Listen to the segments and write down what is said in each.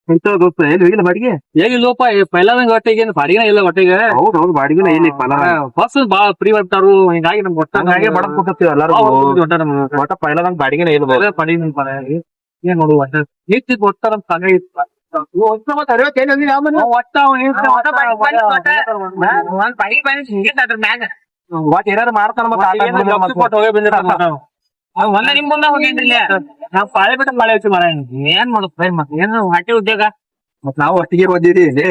ಎಂತ ದೋಸ್ತ ಎಲ್ಲಿ ಹೋಗಿಲ್ಲ ಬಾಡಿಗೆ? ಏನಿಲ್ಲಪ್ಪ ಪೈಲಾದಂಗ ಹೊಟ್ಟೆಗೆ ಬಾಡಿಗೆನ ಇಲ್ಲ ಹೊಟ್ಟೆಗೆ. ಹೌದು ಬಾಡಿಗೆನ ಇಲ್ಲಿ ಬಸ್ ಬಾಳ ಫ್ರೀ ಬರ್ತಾರು ಹಿಂಗಾಗಿ ನಮ್ಗೆ ಒಟ್ಟ ಹಂಗಾಗಿ ಬಡ ಕೊಟ್ಟಿರ್ತೀವಿ ಎಲ್ಲಾರು. ಒಟ್ಟ ಪೈಲಾದಂಗ ಬಾಡಿಗೆನ ಇಲ್ಲ ಏನ್ ನೋಡು ಒಟ್ಟ ನಿಂತಿದ್ ಒಟ್ಟ ನಮ್ ಸಂಗ ಇತ್ತು. ಒಟ್ಟ ಏನಾರು ಮಾಡ್ತಾನ ಒಂದ ನಿಮ್ ಮುಂದ ಹೋಗೇನ್ರಿ ನಾವ್ ಪಾಳೆ ಬಿಟ್ಟ ಪಾಳೆ ಹಚ್ಚಿ ಮಾರ ಏನ್ ಮಾಡುತ್ತ ಮತ್ತೆ ಏನು ಹೊಟ್ಟೆ ಉದ್ಯೋಗ ಮತ್ ನಾವು ಒಟ್ಟಿಗೆ ಓದಿರಿ ಇಲ್ಲಿ.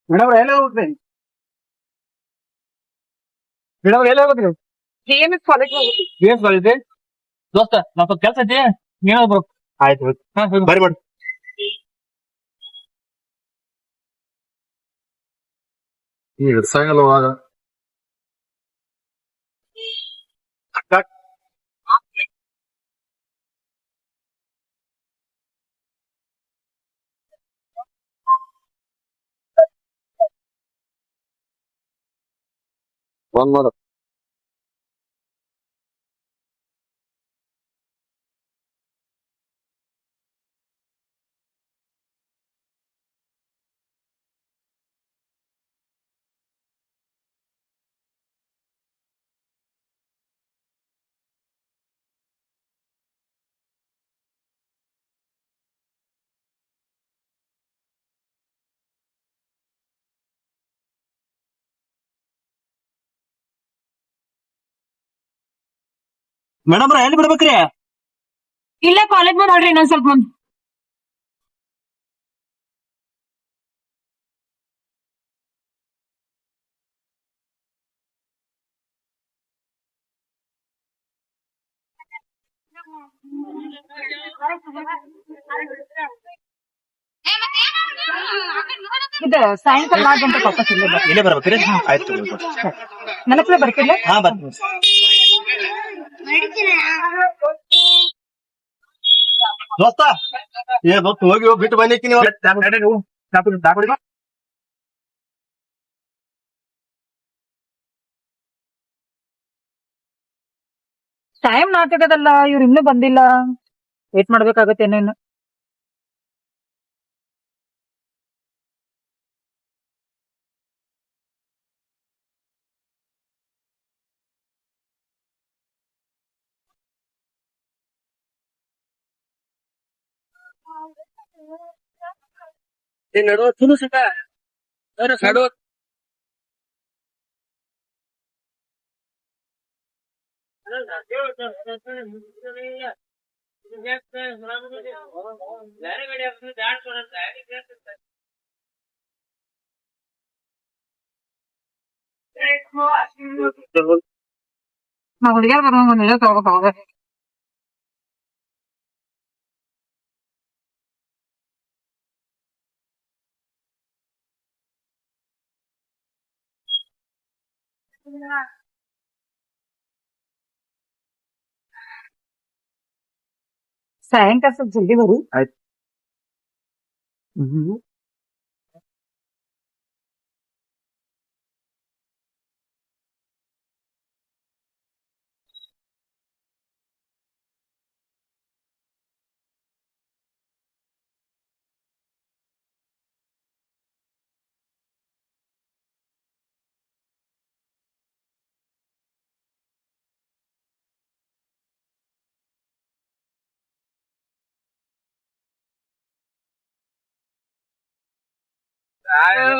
ಮೇಡಮ್ ಎಲ್ಲ ಹೋಗ್ರಿ ಮೇಡಮ್ ಎಲ್ಲ ಹೋಗ್ರಿ ಏನ್ ಕಾಲೇಜ್ ದೋಸ್ತ ನಾವ್ ಸ್ವಲ್ಪ ಕೆಲ್ಸ ಐತಿ ನೀನ ಬರು. ಆಯ್ತು ಬರಿ ಮಾಡಿ ಈಗ ಸಾಯಂಕಾಲ ಹೋಗಾಗ ಒಂದ್ ಮಾಡ ಮೇಡಮ್ ಎಲ್ಲಿ ಬಿಡ್ಬೇಕ್ರಿ? ಇಲ್ಲೇ ಕಾಲೇಜ್ ಮುಂದ್ ನೋಡ್ರಿ ಇನ್ನೊಂದ್ ಸ್ವಲ್ಪ ಮುಂದ್. ಇದು ಸಾಯಂಕಾಲ ಮಾಡ್ಬಂತ ವಾಪಸ್ ಇಲ್ಲೇ ಬರ್ಬೇಕ್ರಿ? ಆಯ್ತು ನನಕ್ಲೆ ಬರ್ತಿಲ್ಲ. ಹಾ ಬರ್ತೀನಿ. ದೋಸ್ತ ದೋಸ್ತ ಹೋಗಿ ಬಿಟ್ಟು ಬಂದಿಕ್ಕಿ ನೀವು. ಟೈಮ್ ನಾಟಕದಲ್ಲ ಇವ್ರು ಇನ್ನೂ ಬಂದಿಲ್ಲ. ವೇಟ್ ಮಾಡ್ಬೇಕಾಗತ್ತೆ ಏನೇನು. ನಡುವ ತುನು ಸಿಕ್ಕ ನಡುವ ನಾ ಹುಡುಗಿಯರ್ ಬರುವಂಗ ಒಂದ್ ಇಳಿಯ ತಗೋಬೇಕಾಗ. ಸಾಯಂಕಾಲ ಸ್ವಲ್ಪ ಜಲ್ದಿ ಬರು. ಆಯ್ತು.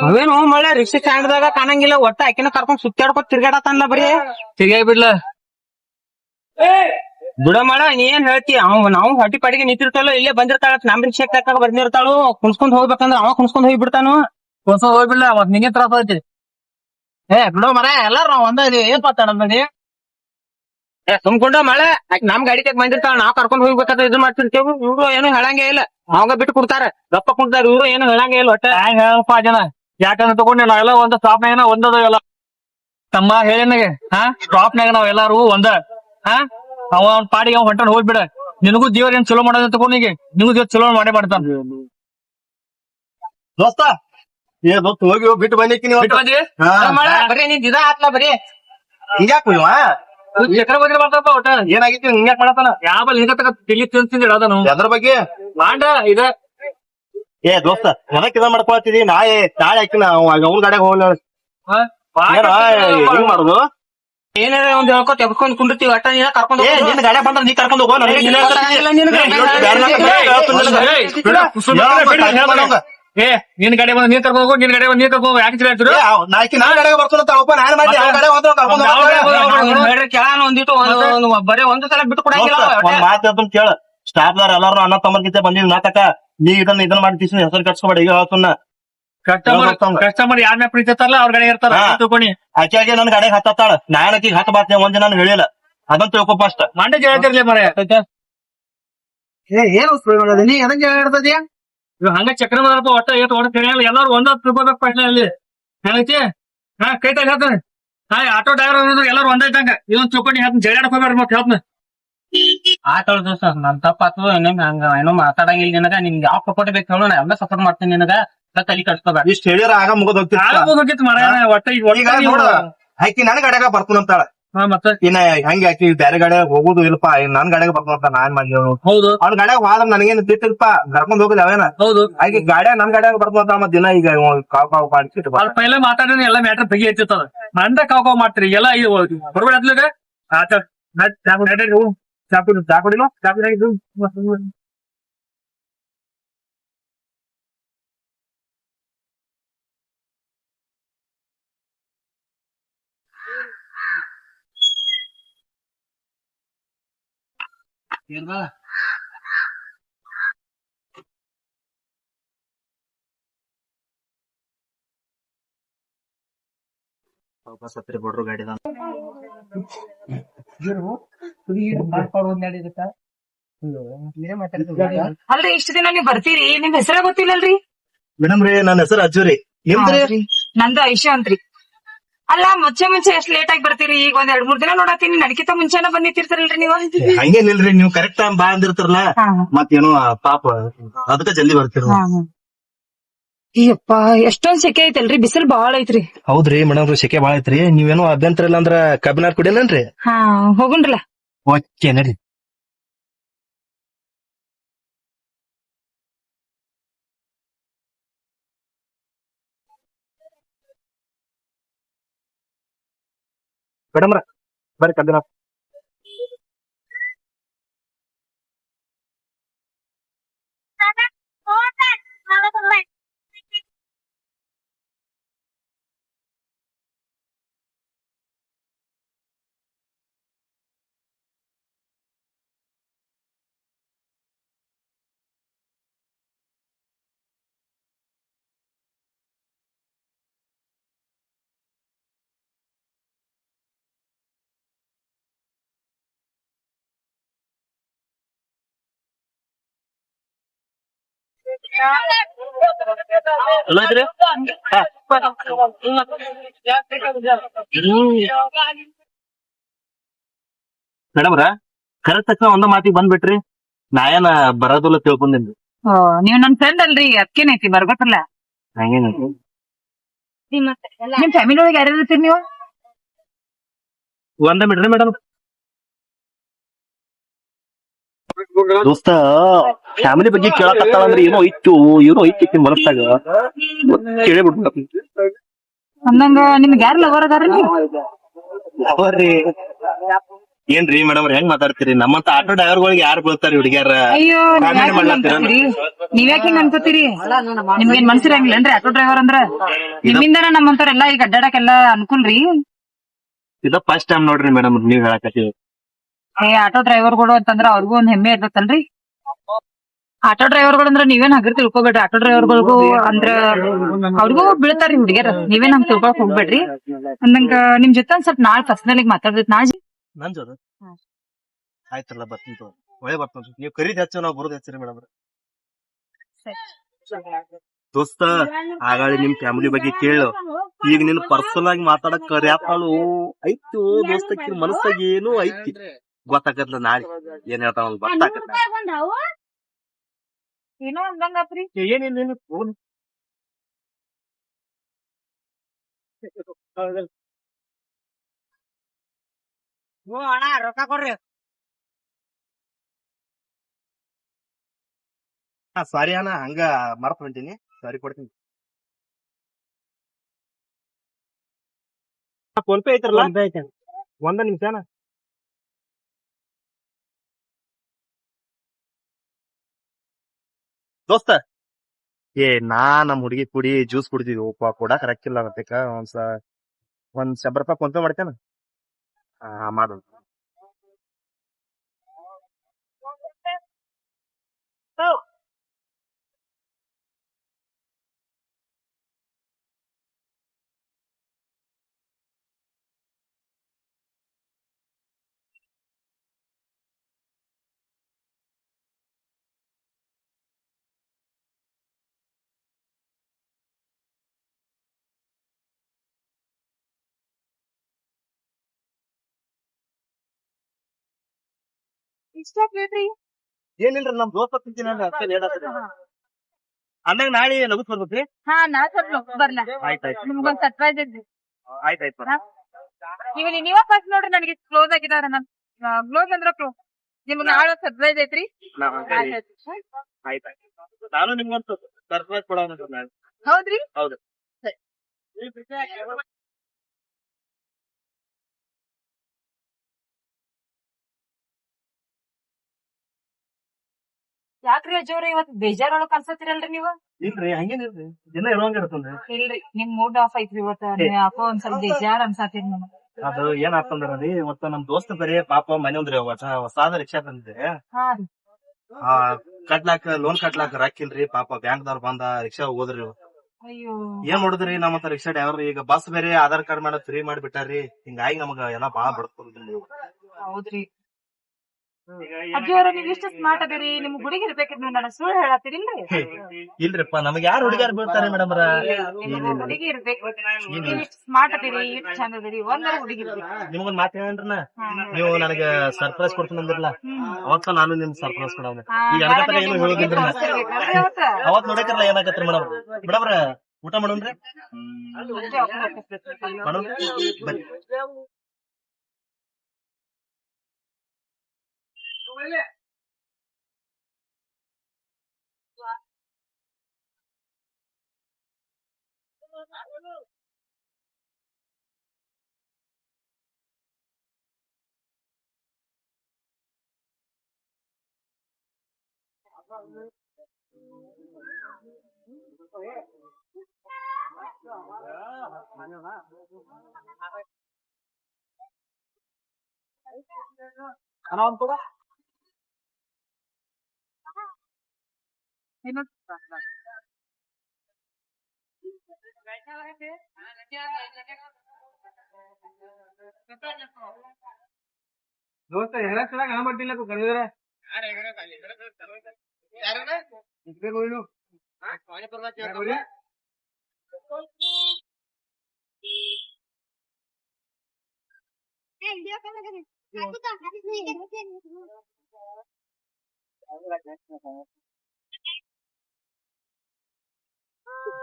ಅವೇನು ಮಳೆ ರಿಕ್ಷಾ ಸ್ಟ್ಯಾಂಡ್ದಾಗ ಕಾಣಂಗಿಲ್ಲ ಒಟ್ಟ ಆಕಿನ ಕರ್ಕೊಂಡ್ ಸುತ್ತಾಡ್ಕೊತ್ ತಿರ್ಗಾಡತಾನಲ್ಲ ಬರೀ ತಿರ್ಗಾಯ್ ಬಿಡ್ಲ ಬಿಡ ಮಾಡ ನೀ ಏನ್ ಹೇಳ್ತಿ ನಾವು ಹೊಟ್ಟಿ ಪಾಡಿಗೆ ನಿಂತಿರ್ತಾಳು ಇಲ್ಲೇ ಬಂದಿರ್ತಾಳ ನಮ್ ರಿಕ್ಷಾ ತಕ್ಕ ಬಂದಿರ್ತಾಳು ಕುಣ್ಸ್ಕೊಂಡ್ ಹೋಗ್ಬೇಕಂದ್ರ ಅವ ಕುಣ್ಸ್ಕೊಂಡ್ ಹೋಗಿ ಬಿಡ್ತಾನು. ಹೋಗ್ಬಿಡ್ಲ ಮತ್ ನಿಂಗೆ ತ್ರಾಸ ಐತಿ. ಬಿಡೋ ಮರ ಎಲ್ಲಾರು ನಾವ್ ಒಂದ ಇದೀವಿ ಏನ್ ಪಾತಾಡ ನಡಿ ಸುಮ್ಕೊಂಡ ಮಳೆ ಆಕಿ ನಮ್ ಗಾಡಿ ತೆಗ್ ಬಂದಿರ್ತಾಳ ನಾವ್ ಕರ್ಕೊಂಡ್ ಹೋಗ್ಬೇಕಾದ್ರೆ ಇದು ಮಾಡ್ತಿರ್ತೇವ್ ಇವ್ರು ಏನು ಹೇಳಂಗೇ ಇಲ್ಲ ಅವಾಗ ಬಿಟ್ಟು ಕೊಡ್ತಾರ ಗಪ್ಪ ಕುಂತಾರ ಇವ್ರು ಏನು ಹೇಳಂಗೇ ಇಲ್ಲ ಒಟ್ಟ ಹ್ಯಾಂಗ ಹೇಳಪ್ಪ ಜನ ಯಾಕಂದ್ರೆ ತಗೊಂಡೆ ನಾವೆಲ್ಲ ಒಂದ್ ಸ್ಟಾಪ್ನಾಗ ಒಂದದ ಎಲ್ಲ ತಮ್ಮ ಹೇಳಿನಗೆ ಸ್ಟಾಪ್ನಾಗ ನಾವ್ ಎಲ್ಲಾರು ಒಂದ ಅವ ಅವ್ನ ಪಾಡಿಗೆ ಅವ್ ಹೊಂಟನ್ ಹೋಗ್ಬಿಡ ನಿನಗೂ ಜೀವನ ಏನ್ ಚಲೋ ಮಾಡೋದ್ ತಗೊಂಡಿಗೆ ನಿನಗೂ ಜೀವ ಚಲೋ ಮಾಡೇ ಮಾಡ್ತಾನ ದೋಸ್ತ ದೋಸ್ತ ಹೋಗಿ ಬಿಟ್ಟು ಬಂದಿಕ್ಕಿನಿ ಬಿಟ್ಟು ಬಂದಿ ಮಳೆ ಬರೀ ನೀನ್ ಇದ ಆತ್ಲ ಬರೀ ಹಿಂಗ್ಯಾಕ ಇವ ಚಕ್ರ ಬಂದ್ರೆ ಬರ್ತಾರಪ್ಪ ಒಟ್ಟ ಏನಾಗಿತ್ತು ಹಿಂಗ್ಯಾಕ್ ಮಾಡತಾನ ಯಾವ ಹಿಂಗ ತಿಳಿ ತಿಂದ ಹೇಳದನು ಎದ್ರ ಬಗ್ಗೆ ಮಾಂಡ ಇದ ದೋಸ್ತ ನನಕ್ ಇದ ಮಾಡ್ಕೊಳತಿದಿ ನಾಳೆ ಹಾಕಿನ ಅವ್ನ ಗಾಡ್ಯಾಗ ಹೋಗ್ಲ ಹೆಂಗ್ ಮಾಡುದು ಏನಾರ ಒಂದ್ ಹೇಳ್ಕೊತ ಎಬ್ಸ್ಕೊಂಡ್ ಕುಂಡಿರ್ತೀವಿ ಒಟ್ಟ ನೀನ ಕರ್ಕೊಂಡ್ ನಿನ್ ಗಾಡ್ಯಾಗ ಬಂದ್ರ ನೀ ಕರ್ಕೊಂಡ್ ಹೋಗೋ ನನಗೆ ನೀನೇ ನಿನ್ ಗಾಡಿ ಬಂದ್ ನೀನ್ ಕರ್ಕೊಂಡು ಹೋಗು ನಿನ್ ಗಾಡಿ ಬಂದ್ ನೀನ್ ಕರ್ಕೊಂಡು ಹೋಗು ಯಾಕೆ ಚಿರಾಡ್ತಿರು ನಾನ್ ಗಾಡ್ಯಾಗ ಬರ್ತಾನಂತ ಒಪ್ಪ ನಾನ್ ಮಾಡಿ ಅವ್ನ ಗಾಡ್ಯಾಗ ಹೋದ್ರ ಕರ್ಕೊಂಡ್ ಕೇಳಾನ ಒಂದಿಟ್ಟು ಬರೀ ಒಂದು ಸಲ ಬಿಟ್ಟು ಕೊಡಂಗಿಲ್ಲ ಒಂದ್ ಮಾತು ಹೇಳ್ತೀನಿ ಕೇಳ ಸ್ಟಾಫ್ದಾರ ಎಲ್ಲಾರು ಅಣ್ಣ ತಮ್ಮರ್ಗಿಂತ ಬಂದಿದ್ ನಾಟಕ ನೀ ಇದನ್ನ ಮಾಡಿ ತಿಸ್ ಹೆಸರು ಕಟ್ಸ್ಕೊಬೇಡ ಈಗ ಹೇಳ್ತನ್ನ ಕಸ್ಟಮರ್ ಯಾರನ್ನ ಪ್ರೀತಿರ್ತಾರಲ್ಲ ಅವ್ರ ಗಾಡಿ ಇರ್ತಾರ ತಿಳ್ಕೊನಿ ಆಕೆ ನನ್ ಗಾಡಿಗೆ ಹತ್ತಾಳ ನಾನ್ ಆಕಿಗೆ ಹತ್ತ ಬಾತ್ನೆ ಒಂದ್ ದಿನ ಹೇಳಿಲ್ಲ ಅದನ್ನ ತಿಳ್ಕೊಪ್ಪ ಅಷ್ಟ ಮಂಡೆ ಹೇಳ್ತಿರ್ಲಿ ಮರ ಏನು ನೀ ಎದಂಗ ಹೇಳ್ತದ್ಯಾ ಇವ್ ಹಂಗ ಚಕ್ರ ಮಾಡಪ್ಪ ಒಟ್ಟ ಏಟ್ ಒಟ್ಟ ತಿಳಿಯಲ್ಲ ಎಲ್ಲಾರು ಒಂದ ತಿಳ್ಕೊಬೇಕು ಫಸ್ಟ್ ಅಲ್ಲಿ ಹೇಳೈತಿ ಕೈ ತಗ ಹೇಳ್ತಾನೆ ಆಟೋ ಡ್ರೈವರ್ ಎಲ್ಲಾರು ಒಂದ ಇದ್ದಂಗ ಇದೊಂದ್ ತಿಳ್ಕೊಂಡು ಹೇಳ್ತಾನೆ ಜಗಾಡಕ್ ಹೋಗ್ಬೇಡ್ರಿ ಮತ್ತೆ ಹೇಳ್ತಾನೆ ಆತಳ ದೋಸ್ತ ನನ್ ತಪ್ಪಾತು ಹಂಗ ಏನೋ ಮಾತಾಡಂಗಿಲ್ಲ ನಿನಗ ನಿನ್ಗೆ ಯಾವ ಸಪೋರ್ಟ್ ಬೇಕು ಹೇಳೋಣ ಎಲ್ಲ ಸಪೋರ್ಟ್ ಮಾಡ್ತೀನಿ ನಿನಗ ತಲೆ ಕಟ್ಸ್ಕೋಬೇಡ ಇಷ್ಟ ಹೇಳಿರ ಆಗ ಮುಗದ್ ಹೋಗಿತ್ತು ಮರ ಒಟ್ಟ ಈಗ ನೋಡ ಆಕಿ ನನ್ ಗಾಡ್ಯಾಗ ಬರ್ತಾನಂತಾಳ ಮತ್ತೆ ಇನ್ನ ಹಂಗೆ ಆಕಿ ಬ್ಯಾರೆ ಗಾಡ್ಯಾಗ ಹೋಗುದು ಇಲ್ಲಪ್ಪ ನನ್ ಗಾಡ್ಯಾಗ ಬರ್ತಾನಂತ ನಾನ್ ಮಂದಿ ಹೌದು ಅವ್ನ ಗಾಡ್ಯಾಗ ಹೋದ್ರ ನನಗೇನು ತಿಟ್ಟಿಲ್ಪ ಕರ್ಕೊಂಡ್ ಹೋಗುದು ಅವೇನ ಹೌದು ಆಕಿ ಗಾಡ್ಯಾಗ ನನ್ ಗಾಡ್ಯಾಗ ಬರ್ತಾನಂತ ಮತ್ ದಿನ ಈಗ ಕಾವ್ ಕಾಡ್ಸಿಟ್ಟು ಅವ್ರ ಪೈಲೆ ಮಾತಾಡಿದ್ರೆ ಎಲ್ಲ ಮ್ಯಾಟ್ರ್ ಬಗೆ ಹೆಚ್ಚಿರ್ತದ ನಂದ ಕಾವ್ ಮಾಡ್ತೀರಿ ಎಲ್ಲ ಬರ್ಬೇಡ ಅದ್ಲಾಗ ಆತ ಚಾಕುಡಿಲ್ಲ ಚಾಕುಡಿ ಸತ್ರಿ ಬಿಡ್ರು ಗಾಡಿದ ಅಲ್ರಿ ಇಷ್ಟ ದಿನ ನೀವ್ ಬರ್ತೀರಿ ನಿಮ್ ಹೆಸರೇ ಗೊತ್ತಿಲ್ಲಲ್ರಿ ಮೇಡಮ್ ರೀ ನನ್ನ ಹೆಸರು ಅಜ್ಜುರಿ ನಿಮ್ದ್ರಿ ನಂದು ಐಶು ಅಂತ್ರಿ ಅಲ್ಲ ಮುಂಚೆ ಎಷ್ಟ್ ಲೇಟ್ ಆಗಿ ಬರ್ತೀರಿ ಈಗ ಒಂದ್ 2-3 ದಿನ ನೋಡತ್ತೀನಿ ನಡಕಿತ ಮುಂಚೆನ ಬಂದಿರ್ತಿರ್ತಾರಲ್ರಿ ನೀವು ಹಂಗೇನಿಲ್ರಿ ನೀವ್ ಕರೆಕ್ಟ್ ಟೈಮ್ ಬಾ ಅಂದಿರ್ತಾರಲ್ಲ ಮತ್ತೇನೋ ಪಾಪ ಅದಕ್ಕ ಜಲ್ದಿ ಬರ್ತೀರ ಅಯ್ಯಪ್ಪ ಎಷ್ಟೊಂದ್ ಸೆಕೆ ಐತಲ್ರಿ ಬಿಸಿಲು ಬಾಳ ಐತ್ರಿ ಹೌದ್ರಿ ಮೇಡಮ್ ಸೆಕೆ ಬಾಳ ಐತ್ರಿ ನೀವೇನೋ ಅಭ್ಯಂತರ ಇಲ್ಲ ಅಂದ್ರ ಕಬ್ಬಿನಾರ್ ಕುಡಿಯಲ್ಲನ್ರಿ ಹೋಗುಣ್ರಲ್ಲ ಓಕೆ ನಡಿ ಮೇಡಮ್ರ ಬರ್ರಿ ಕಬ್ಬಿನಾರ್ ಮೇಡಮ್ರ ಕರೆಕ್ಟ್ ತಕ್ಷಣ ಒಂದ ಮಾತಿಗೆ ಬಂದ್ಬಿಟ್ರಿ ನಾ ಏನ ಬರೋದಿಲ್ಲ ತಿಳ್ಕೊಂಡೇನ್ರಿ ನೀವ್ ನನ್ ಫ್ರೆಂಡ್ ಅಲ್ರಿ ಅದಕ್ಕೇನೈತಿ ಬರ್ಬೇಕಲ್ಲ ಹಂಗೇನೈತಿ ನಿಮ್ ಫ್ಯಾಮಿಲಿ ಒಳಗೆ ಯಾರ್ಯಾರು ಇರ್ತೀರಿ ನೀವು ಒಂದ ಬಿಡ್ರಿ ಮೇಡಮ್ ದೋಸ್ತ ಫ್ಯಾಮಿಲಿ ಬಗ್ಗೆ ಕೇಳಕತ್ತಾಳ ಅಂದ್ರೆ ಏನೋ ಐತಿ ಮನಸ್ಸಾಗ ಕೇಳಿಬಿಡ್ಬೇಕು ಅಂದಂಗ ನಿಮ್ಗೆ ಯಾರು ಲವರ್ ಅದಾರ ಅವ್ರಿ ಏನ್ರಿ ಮೇಡಮ್ ಹೆಂಗ್ ಮಾತಾಡ್ತೀರಿ ನಮ್ಮಂತ ಆಟೋ ಡ್ರೈವರ್ಗಳಿಗೆ ಯಾರು ಬೀಳ್ತಾರಿ ಹುಡುಗ್ಯಾರ ಅಯ್ಯೋ ನೀವ್ಯಾಕ ಹಿಂಗ ಅನ್ಕೋತೀರಿ ನಿಮ್ಗೇನ್ ಮನ್ಸಿರಂಗಿಲ್ಲನ್ರಿ ಆಟೋ ಡ್ರೈವರ್ ಅಂದ್ರ ನಿಮ್ಮಿಂದನ ನಮ್ಮಂತವ್ರೆಲ್ಲಾ ಈಗ ಅಡ್ಡಾಡಕ್ಕೆಲ್ಲಾ ಅನ್ಕೂಲ್ರಿ ಇದ ಫಸ್ಟ್ ಟೈಮ್ ನೋಡ್ರಿ ಮೇಡಮ್ ನೀವ್ ಹೇಳಕತ್ತೀವಿ ಆಟೋ ಡ್ರೈವರ್ಗಳು ಅಂತಂದ್ರ ಅವ್ರಿಗೂ ಒಂದ್ ಹೆಮ್ಮೆ ಇರ್ತಲ್ರಿ ಆಟೋ ಡ್ರೈವರ್ಗಳು ಅಂದ್ರ ನೀವೇನ್ ಹಗರ್ ತಿಳ್ಕೊಬೇಡ್ರಿ ಆಟೋ ಡ್ರೈವರ್ಗಳಿಗೂ ಅಂದ್ರ ಅವ್ರಿಗೂ ಬೀಳ್ತಾರಿ ಹುಡುಗಿಯರ ನೀವೇನ್ ಹಂಗ್ ತಿಳ್ಕೊಳಕ್ ಹೋಗ್ಬೇಡ್ರಿ ಅಂದಂಗ ನಿಮ್ ಜೊತೆ ಒಂದ್ ಸ್ವಲ್ಪ ನಾಳೆ ಪರ್ಸನಲ್ ಆಗಿ ಮಾತಾಡ್ಬೇಕು ನನ್ ಜೊತೆ ಹಾ. ಆಯ್ತಲ್ಲ ಬರ್ತೀನಿ ತಗೋ. ಒಳ್ಳೆ ಬರ್ತೀನಿ ನೀವು ಕರೀದ್ ಹೆಚ್ಚು ನಾವ್ ಬರೋದ್ ಹೆಚ್ಚರಿ ಮೇಡಮ್. ದೋಸ್ತ ಆಗಾಳಿ ನಿಮ್ ಫ್ಯಾಮಿಲಿ ಬಗ್ಗೆ ಕೇಳು. ಈಗ ನಿನ್ ಪರ್ಸನಲ್ ಆಗಿ ಮಾತಾಡಕ್ ಕರ್ಯಾಪಳು ಐತಿ ದೋಸ್ತಕ್ಕಿ ಮನಸ್ಸಾಗ ಏನೋ ಐತಿ ಗೊತ್ತಾಗತ್ಲ ನಾಳೆ ಏನ್ ಹೇಳ್ತಾವ ಗೊತ್ತಾಗತ್ತ. ಏನೋ ಅಂದಂಗಾತ್ರಿ. ಏನೇನು ಫೋನ್ ಅಣ್ಣ ರೊಕ್ಕ ಕೊಡ್ರಿ. ಸಾರಿ ಅಣ್ಣ ಹಂಗ ಮರ್ತ್ ಹೊಂಟೀನಿ. ಸಾರಿ ಕೊಡ್ತೀನಿ. ಫೋನ್ ಪೇ ಐತ್ರಲ್ಲ ಒಂದ ನಿಮಿಷ ಅಣ್ಣ. ದೋಸ್ತ ನಮ್ ಹುಡುಗಿ ಕುಡಿ ಜ್ಯೂಸ್ ಕುಡಿದಿದ್ವಿ ಕೊಡಾಕ್ ರಕ್ಕಿಲ್ಲ ಮತ್ತೇಕ ಒಂದ್ ₹100 ಫೋನ್ ಪೇ ಮಾಡ್ತೇನ. ಮಾಡು. ಇಷ್ಟ ಕೇಳ್ರಿ. ಏನಿಲ್ರಿ ನಮ್ ದೋಸ್ತ ತಿಂತೀನಿ ಅಂದಾಗ ನಾಳೆ ಲಗುತ್ ಬರ್ಬೇಕ್ರಿ. ಹಾ ನಾ ಸ್ವಲ್ಪ ಬರ್ಲ ಆಯ್ತಾಯ್ತು ನಿಮ್ಗೊಂದ್ ಸರ್ಪ್ರೈಸ್ ಐತಿ. ಆಯ್ತಾಯ್ತು ನೀವ ಫಸ್ಟ್ ನೋಡ್ರಿ ನನಗೆ ಕ್ಲೋಸ್ ಆಗಿದಾರ ನನ್ ಕ್ಲೋಸ್ ಅಂದ್ರ ಕ್ಲೋಸ್. ನಿಮ್ಗ್ ನಾಳೆ ಸರ್ಪ್ರೈಸ್ ಐತ್ರಿ. ಆಯ್ತಾಯ್ತು ನಾನು ನಿಮ್ಗೊಂದು ಸರ್ಪ್ರೈಸ್ ಕೊಡೋಣ ನಾಳೆ. ಹೌದ್ರಿ. ಹೌದು. ಯಾಕ್ರಿ ಅಜ್ಜೋರ ಇವತ್ ಬೇಜಾರೊಳಗ್ ಕನ್ಸತ್ತಿರಲ್ರಿ ನೀವ? ಇಲ್ರಿ ಹಂಗೇನಿಲ್ರಿ ದಿನ ಇರುವಂಗ ಇರ್ತನ್ರಿ. ಇಲ್ರಿ ನಿಮ್ ಮೂಡ್ ಆಫ್ ಐತ್ರಿ ಇವತ್ತ. ನೀವ್ ಯಾಕೋ ಒಂದ್ ಸ್ವಲ್ಪ ಬೇಜಾರ್ ಅನ್ಸಾತಿರಿ ನಮಗ್. ಅದು ಏನ್ ಆಗ್ತಂದ್ರಿ ಇವತ್ತ ನಮ್ ದೋಸ್ತ ಬರೀ ಪಾಪ ಮನೆ ಒಂದ್ರಿ ಹೊಸಾದ ರಿಕ್ಷಾ ತಂದಿದೆ. ಹಾ ರೀ. ಲೋನ್ ಕಟ್ಲಾಕ ರೊಕ್ಕಿಲ್ರಿ ಪಾಪ ಬ್ಯಾಂಕ್ದವ್ರ ಬಂದ ರಿಕ್ಷಾ ಹೋದ್ರಿ. ಅಯ್ಯೋ ಏನ್ ಮಾಡುದ್ರಿ ನಮ್ಮ ರಿಕ್ಷಾ ಡ್ರೈವರ್ ಈಗ ಬಸ್ ಬೇರೆ ಆಧಾರ್ ಕಾರ್ಡ್ ಮಾಡ ಫ್ರೀ ಮಾಡಿಬಿಟ್ಟಾರ್ರಿ. ಹಿಂಗಾಗಿ ನಮಗ ಎಲ್ಲಾ ಬಾಳ ಬಡ್ಕೊಳ್ರಿ ನೀವು. ಹೌದ್ರಿ ಅಜ್ಜಿಯವ್ರ ನೀವ್ ಇಷ್ಟ ಸ್ಮಾರ್ಟ್ ಅದೀರಿ. ನಿಮ್ ಹುಡುಗಿ ಇರ್ಬೇಕಿದ್ ನೀವು ನನಗ್ ಸುಳ್ಳು ಹೇಳತ್ತೀರಿಲ್ರಿ? ಇಲ್ರಿಪ್ಪ ನಮಗ್ ಯಾರು ಹುಡುಗಿಯಾರು ಬೀಳ್ತಾರೆ ಮೇಡಮ್ ಹುಡುಗಿ ಇರ್ಬೇಕು. ನೀವ್ ಇಷ್ಟ ಸ್ಮಾರ್ಟ್ ಅದೀರಿ, ಇಷ್ಟ ಚಂದ ಅದೀರಿ, ಒಂದರ ಹುಡುಗಿ ಇರ್ಬೇಕು. ನಿಮ್ಗೊಂದ್ ಮಾತು ಹೇಳನ್ರಿ ನೀವು ನನಗ ಸರ್ಪ್ರೈಸ್ ಕೊಡ್ತೀನಿ ಅಂದಿರಲ್ಲ ಅವತ್ತ ನಾನು ನಿಮ್ ಸರ್ಪ್ರೈಸ್ ಕೊಡವ್ನ. ಈಗ ಅನಕತ್ರ ಏನು ಹೇಳೋದಿಲ್ರಿ. ಅವತ್ ನೋಡಕ್ರಲ್ಲ ಏನಾಗತ್ರಿ ಮೇಡಮ್. ಮೇಡಮ್ರ ಊಟ ಮಾಡೋಣ್ರಿ ಬರ್ರಿ. ದೋಸ್ತ ಎಲ್ಲ ಚೆನ್ನಾಗಿ ಕಾಣಬಟ್ಟಿಲ್ಲ ಕರೆದಿದ್ರೆ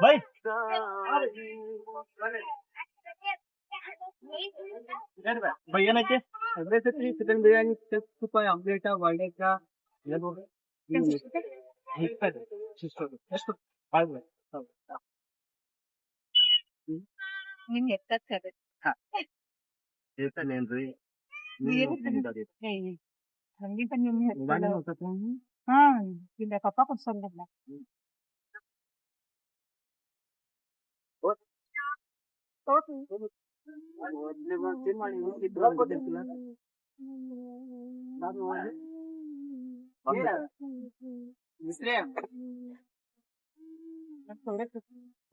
ಬೈ ಬೈ ಏನೈತಿ ಚಿಕನ್ ಬಿರಿಯಾನಿ ತುಪ್ಪ ಆಮ್ಲೆಟ್ ವಡೆಕ ಎಷ್ಟು ನಿನ್ ಎತ್ತತ್ ಹೇಳ್ತಾನೇನ್ರಿ ಹಂಗಿಂತ ನಿಮ್ ಹಾ ಇಲ್ಲ ಪಪ್ಪ ಕೊಡ್ಸಲ್ಲ.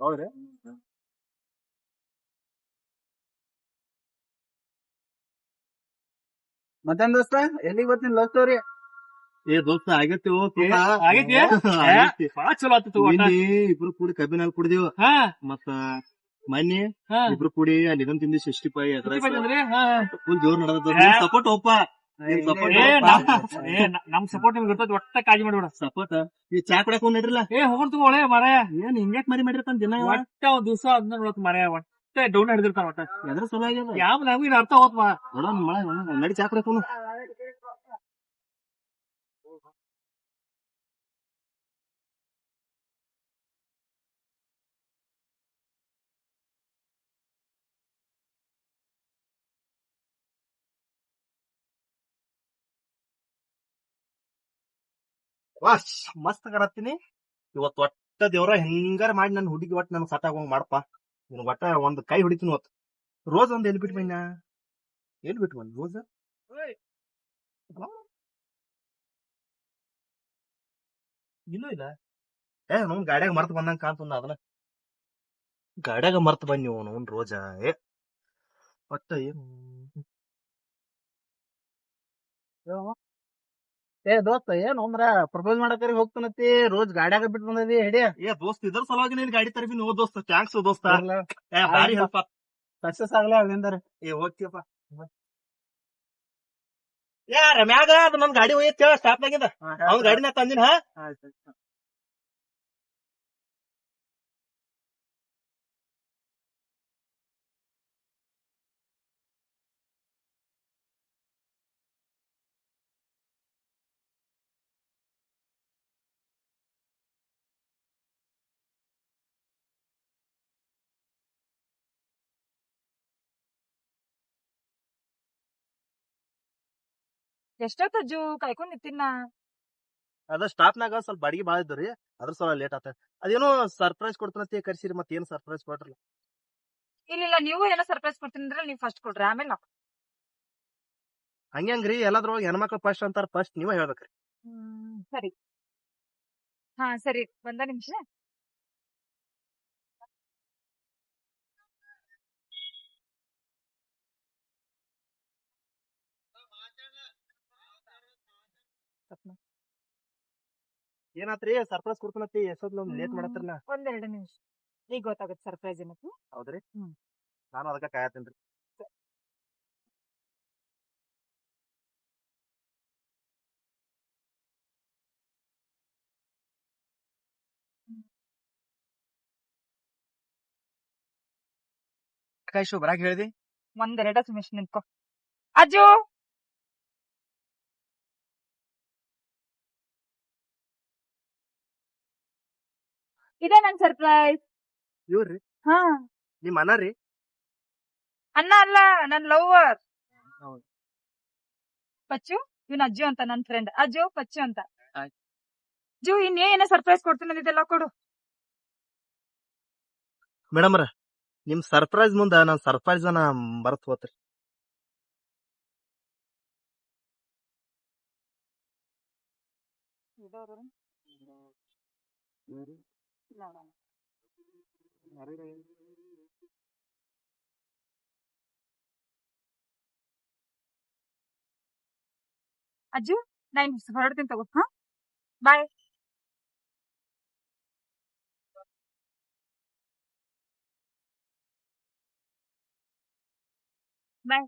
ಹೌದ್ರಿ ಮತ್ತೇನ್ ದೋಸ್ತ ಎಲ್ಲಿಗ್ ಬರ್ತೀನಿ ಲವ್ ಸ್ಟೋರಿ ಏ ದೋಸ್ತ ಆಗೈತಿ ಆಗೈತಿ? ಬಾಳ ಚಲೋ ಆತು ಇಬ್ರು ಕೂಡಿ ಕಬ್ಬಿನಲ್ಲಿ ಕುಡಿದೀವ ಹಾ ಮತ್ತ ಮೊನ್ನೆ ಹಾ ಇಬ್ರು ಕೂಡಿ ಅಲ್ಲಿ ಇದನ್ ತಿಂದಿ 65 ಬಂದ್ರಿ ಹಾ ಫುಲ್ ಜೋರ್ ನಡೆದ ಸಪೋರ್ಟ್ ಒಪ್ಪ ಸಪೋರ್ಟ್ ನಮ್ ಸಪೋರ್ಟ್ ನಿಮ್ಗೆ ಇರ್ತದ ಒಟ್ಟ ಕಾಳಜಿ ಮಾಡ್ಬೇಡ ಸಪೋರ್ಟ್ ಈ ಚಾ ಕುಡಿಯಕ್ ನಡ್ರಿಲ್ಲ ಏ ಹೋಗೋಣ ತಗೋಳೆ ಮಾರಾಯ ಏನ್ ಹಿಂಗ್ಯಾಕ್ ಮಾಡಿರ್ತಾನ ದಿನ ಇವ? ಒಟ್ಟ ಒಂದ್ ದಿವಸ ಅದನ್ನ ನೋಡತ್ ಮಾರಾಯ ಒಟ್ಟ ಡೌನ್ ಹಿಡಿದಿರ್ತಾನ ಒಟ್ಟ ಎದ್ರ ಸಲ ಆಗ್ಯದ ಯಾವ ನಮಗೂ ಇದು ಅರ್ಥ ಹೋತ್ ಮಾ ನೋಡೋಣ ನಡಿ ಚಾ ಕುಡಿಯಕ್ ಹೋಗೋಣ. ವಾ ಮಸ್ತ್ ಕಾಣತ್ತೀನಿ ಇವತ್ ಒಟ್ಟ ದೇವ್ರ ಹೆಂಗಾರ ಮಾಡಿ ನನ್ ಹುಡುಗಿ ಒಟ್ಟ ನನ್ ಸತ್ತಾಗೋಂಗ್ ಮಾಡಪ್ಪ ನಿನ್ ಒಟ್ಟ ಒಂದ್ ಕೈ ಹೊಡಿತೀನಿ ಇವತ್ತು ರೋಸ್ ಒಂದ್ ಎಲ್ಲಿ ಬಿಟ್ಟು ಬೈನ ಎಲ್ಲಿ ಬಿಟ್ಟು ಬಂದ್ ರೋಸ್ ಇನ್ನೂ ಇಲ್ಲ ಏ ನಮ್ ಗಾಡ್ಯಾಗ ಮರ್ತ್ ಬಂದಂಗ ಕಾಣ್ತದ ಅದನ್ನ ಗಾಡ್ಯಾಗ ಮರ್ತ್ ಬನ್ನಿ ಅವ್ನು ರೋಜಾ ಒಟ್ಟ ಏನು ಏ ದೋಸ್ತ ಏನ್ ಒಂದ್ರ ಪ್ರಪೋಸ್ ಮಾಡಕರಿ ಹೋಗ್ತಾನತಿ ರೋಜ್ ಗಾಡ್ಯಾಗ ಬಿಟ್ಟು ಬಂದದಿ ಹಿಡಿಯ ಏ ದೋಸ್ತ್ ಇದ್ರ ಸಲುವಾಗಿ ನೀನ್ ಗಾಡಿ ತರಬಿ ನೋ ದೋಸ್ತ ಥ್ಯಾಂಕ್ಸ್ ದೋಸ್ತ ಏ ಭಾರಿ ಹೆಲ್ಪ್ ಸಕ್ಸಸ್ ಆಗ್ಲೇ ಅಲ್ಲಿಂದಾರೆ ಏ ಹೋಗ್ತೀಯಪ್ಪ ಏ ರಮ್ಯಾಗ ಅದು ನನ್ ಗಾಡಿ ಒಯ್ಯತ್ ಹೇಳ ಸ್ಟಾಪ್ ಆಗಿದ ಅವ್ನ ಗಾಡಿನ ತಂದಿನ ಹಾ ಎಷ್ಟೊತ್ತ ಅಜ್ಜು ಕಾಯ್ಕೊಂಡ್ ನಿಂತಿನ ಅದ ಸ್ಟಾಪ್ನಾಗ ಸ್ವಲ್ಪ ಬಾಡಿಗೆ ಬಾಳ ಇದ್ರಿ ಅದ್ರ ಸಲ ಲೇಟ್ ಆತ ಅದೇನೋ ಸರ್ಪ್ರೈಸ್ ಕೊಡ್ತಾನಂತ ಕರ್ಸಿರಿ ಮತ್ ಏನ್ ಸರ್ಪ್ರೈಸ್ ಕೊಟ್ರಲ್ಲ ಇಲ್ಲ ನೀವು ಏನೋ ಸರ್ಪ್ರೈಸ್ ಕೊಡ್ತೀನಿ ಅಂದ್ರೆ ನೀವು ಫಸ್ಟ್ ಕೊಡ್ರಿ ಆಮೇಲೆ ನಾವು ಹಂಗ್ರಿ ಎಲ್ಲಾದ್ರೊಳಗೆ ಹೆಣ್ಮಕ್ಳು ಫಸ್ಟ್ ಅಂತಾರ ಫಸ್ಟ್ ನೀವೇ ಹೇಳ್ಬೇಕ್ರಿ ಸರಿ ಹಾ ಸರಿ ಒಂದ ನಿಮಿಷ ಏನಾತ್ರಿ ಸರ್ಪ್ರೈಸ್ ಕೊಡ್ತಾನಂತಿ ಎಷ್ಟೊತ್ ಲೇಟ್ ಮಾಡತ್ತಿರಲ್ಲ ಒಂದೆರಡು ನಿಮಿಷ ಈಗ ಗೊತ್ತಾಗುತ್ತೆ ಸರ್ಪ್ರೈಸ್ ಏನಕ್ಕೆ ಹೌದ್ರಿ ಹ್ಮ್. ನಾನು ಅದಕ್ಕ ಕಾಯತ್ತೀನ್ರಿ ಕಾಯ್ಸು ಬರಾಕ್ ಹೇಳ್ದಿ ಒಂದೆರಡು ನಿಮಿಷ ನಿಂತ್ಕೊ ಅಜ್ಜು ಇದೇ ನನ್ ಸರ್ಪ್ರೈಸ್ ಇವ್ರಿ ಹಾ ನಿಮ್ ಅಣ್ಣ ರೀ ಅಣ್ಣ ಅಲ್ಲ ನನ್ ಲವರ್ ಹೌದು. ಪಚ್ಚು ಇವನ್ ಅಜ್ಜು ಅಂತ ನನ್ ಫ್ರೆಂಡ್ ಅಜ್ಜು ಪಚ್ಚು ಅಂತ ಅಜ್ಜು ಇನ್ನೇನೋ ಸರ್ಪ್ರೈಸ್ ಕೊಡ್ತೀನಿ ಅಂದಿದ್ದೆಲ್ಲ ಕೊಡು ಮೇಡಮ್ರ ನಿಮ್ ಸರ್ಪ್ರೈಸ್ ಮುಂದ ನಾನ್ ಸರ್ಪ್ರೈಸ್ ಅನ್ನ ಮರ್ತ್ ಹೋತ್ರಿ ಅಜ್ಜು ನಾನು ಹೊರಡ್ತೀನಿ ತಗೋ ಹಾ ಬಾಯ್ ಬಾಯ್